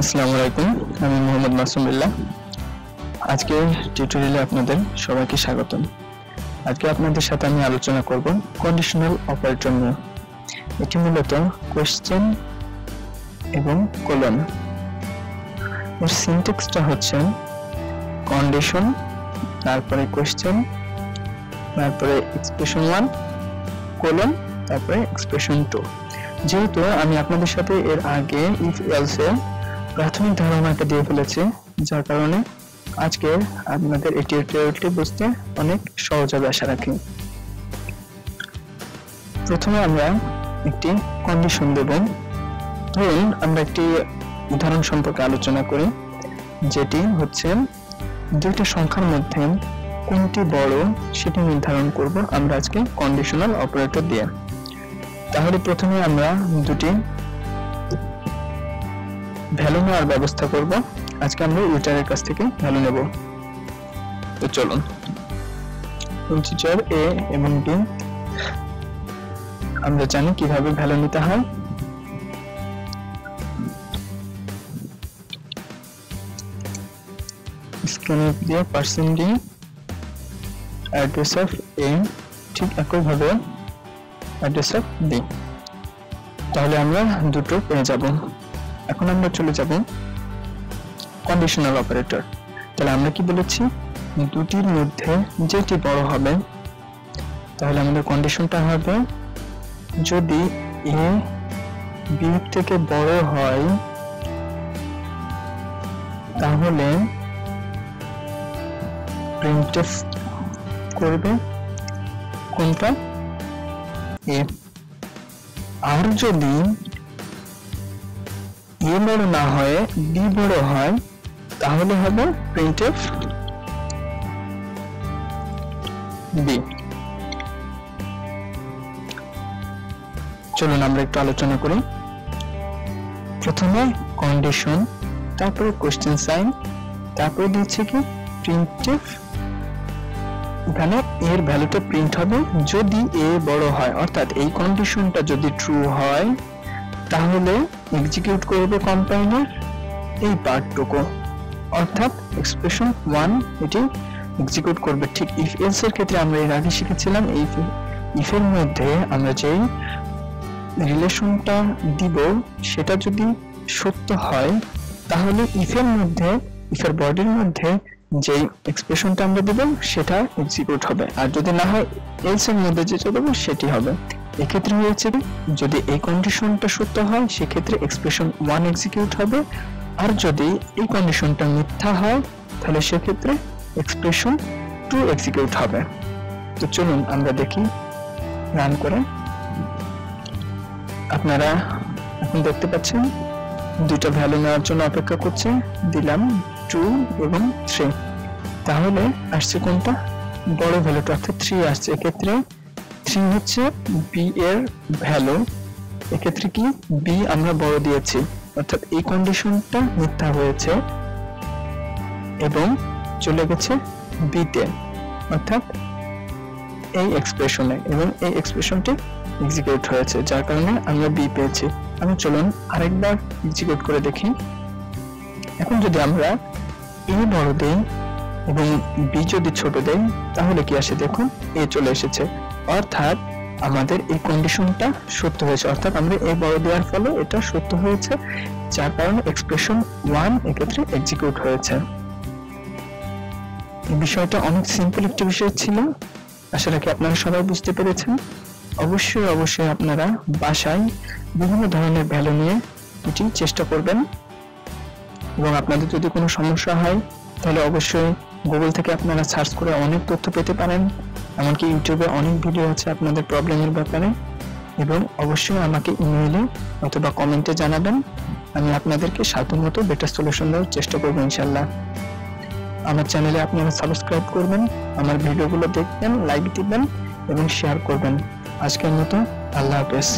আসসালামু আলাইকুম, আমি মোহাম্মদ মাসুম বিল্লাহ। আজকে টিউটোরিয়ালে আপনাদের সবাইকে স্বাগতম। আজকে আপনাদের সাথে আমি আলোচনা করব কন্ডিশনাল অপারেটর নিয়ে। এটি মূলত কোয়েশ্চেন এবং কোলন। এর সিনট্যাক্সটা হচ্ছে কন্ডিশন, তারপরে কোয়েশ্চেন, তারপরে এক্সপ্রেশন 1 কোলন, তারপরে এক্সপ্রেশন 2। যেহেতু আমি আপনাদের সাথে এর আগে ইফ এলস এর প্রাথমিক ধারণাটা দিয়ে ফেলেছি, যার কারণে আজকে আপনাদের এই টিউটোরিয়ালটি বুঝতে অনেক সহজ হবে আশা রাখি। প্রথমে আমরা একটি কন্ডিশন দেব। ধরুন আমরা একটি উদাহরণ সম্পর্কে আলোচনা করি, যেটি হচ্ছে দুইটা সংখ্যার মধ্যে কোনটি বড় সেটি নির্ধারণ করব আমরা আজকে কন্ডিশনাল অপারেটর দিয়ে। তাহলে প্রথমে আমরা দুটি ভ্যালু নেওয়ার ব্যবস্থা করব। আজকে আমরা ইউজারের কাছ থেকে ভ্যালু নেব। তো চলুন, ইন্টিজার a এবং b আমরা জানি কিভাবে ভ্যালু নিতে হয়। স্ক্যানফ দিয়ে পার্সেন্ট দিয়ে অ্যাড্রেস অফ a, ঠিক একইভাবে অ্যাড্রেস অফ b। তাহলে আমরা দুটো পেয়ে যাব। এখন আমরা চলে যাব কন্ডিশনাল অপারেটর। তাহলে আমরা কি বলেছি, দুটির মধ্যে যেটি বড় হবে, তাহলে আমাদের কন্ডিশনটা হবে যদি a b থেকে বড় হয় তাহলে প্রিন্টএফ করবে কোনটা, a। আর যদি a বড় না হয় b বড় হয় তাহলে হবে প্রিন্টএফ b। চলুন আমরা একটু আলোচনা করি। প্রথমে কন্ডিশন, তারপরে কোশ্চেন সাইন, তারপরে দিচ্ছে কি প্রিন্টএফ। এখানে এর ভ্যালুটা প্রিন্ট হবে যদি a বড় হয়, অর্থাৎ এই কন্ডিশনটা যদি ট্রু হয় তাহলে এক্সিকিউট করবে কম্পাইলার এই পার্টটুকু, অর্থাৎ এক্সপ্রেশন 1 এটি এক্সিকিউট করবে। ঠিক ইফ এলস এর ক্ষেত্রে আমরা এর আগে শিখেছিলাম ইফ এর মধ্যে আমরা যেই রিলেশনটা দিব সেটা যদি সত্য হয় তাহলে ইফের বডির মধ্যে যেই এক্সপ্রেশনটা আমরা দেব সেটা এক্সিকিউট হবে, আর যদি না হয় এলস এর মধ্যে যেটা দেব সেটি হবে। এক্ষেত্রে হয়েছে যদি এই কন্ডিশনটা সত্য হয় সেক্ষেত্রে এক্সপ্রেশন 1 এক্সিকিউট হবে, আর যদি এই কন্ডিশনটা মিথ্যা হয় তাহলে সেক্ষেত্রে এক্সপ্রেশন 2 এক্সিকিউট হবে। তো চলুন আমরা দেখি রান করে। আপনারা এখন দেখতে পাচ্ছেন দুইটা ভ্যালু নেওয়ার জন্য অপেক্ষা করছে, দিলাম 2 এবং 3। তাহলে আসছে কোনটা, বড় ভ্যালুটা, অর্থাৎ 3 আসছে। এক্ষেত্রে 3 হচ্ছে b এর ভ্যালু। এক্ষেত্রে কি b আমরা বড় দিয়েছি, অর্থাৎ এই কন্ডিশনটা মিথ্যা হয়েছে এবং চলে গেছে b তে, অর্থাৎ এই এক্সপ্রেশনে, এবং এই এক্সপ্রেশনটি এক্সিকিউট হয়েছে, যার কারণে আমরা b পেয়েছি। আমি চলুন আরেকবার এক্সিকিউট করে দেখি। এখন যদি আমরা a বড় দেই এবং b যদি ছোট দেই তাহলে কি আসে, দেখুন a চলে এসেছে, অর্থাৎ আমাদের এই কন্ডিশনটা সত্য হয়েছে, অর্থাৎ আমরা a বড় দেওয়ার ফলে এটা সত্য হয়েছে, যার কারণে এক্সপ্রেশন 1 এক্ষেত্রে এক্সিকিউট হয়েছে। এই বিষয়টা অনেক সিম্পল একটি বিষয় ছিল, আশা রাখি আপনারা সবাই বুঝতে পেরেছেন। অবশ্যই আপনারা বাসায় বিভিন্ন ধরনের ভ্যালু নিয়ে এটি চেষ্টা করবেন, এবং আপনাদের যদি কোনো সমস্যা হয় তাহলে অবশ্যই গুগল থেকে আপনারা সার্চ করে অনেক তথ্য পেতে পারেন, এমনকি ইউটিউবে অনেক ভিডিও আছে আপনাদের প্রবলেমের ব্যাপারে, এবং অবশ্যই আমাকে ইমেইলে অথবা কমেন্টে জানাবেন। আমি আপনাদেরকে সাধ্যমতো বেটার সলিউশন দেওয়ার চেষ্টা করব ইনশাআল্লাহ। আমার চ্যানেলে আপনারা সাবস্ক্রাইব করবেন, আমার ভিডিওগুলো দেখবেন, লাইক দিবেন এবং শেয়ার করবেন। আজকের মতো আল্লাহ হাফেজ।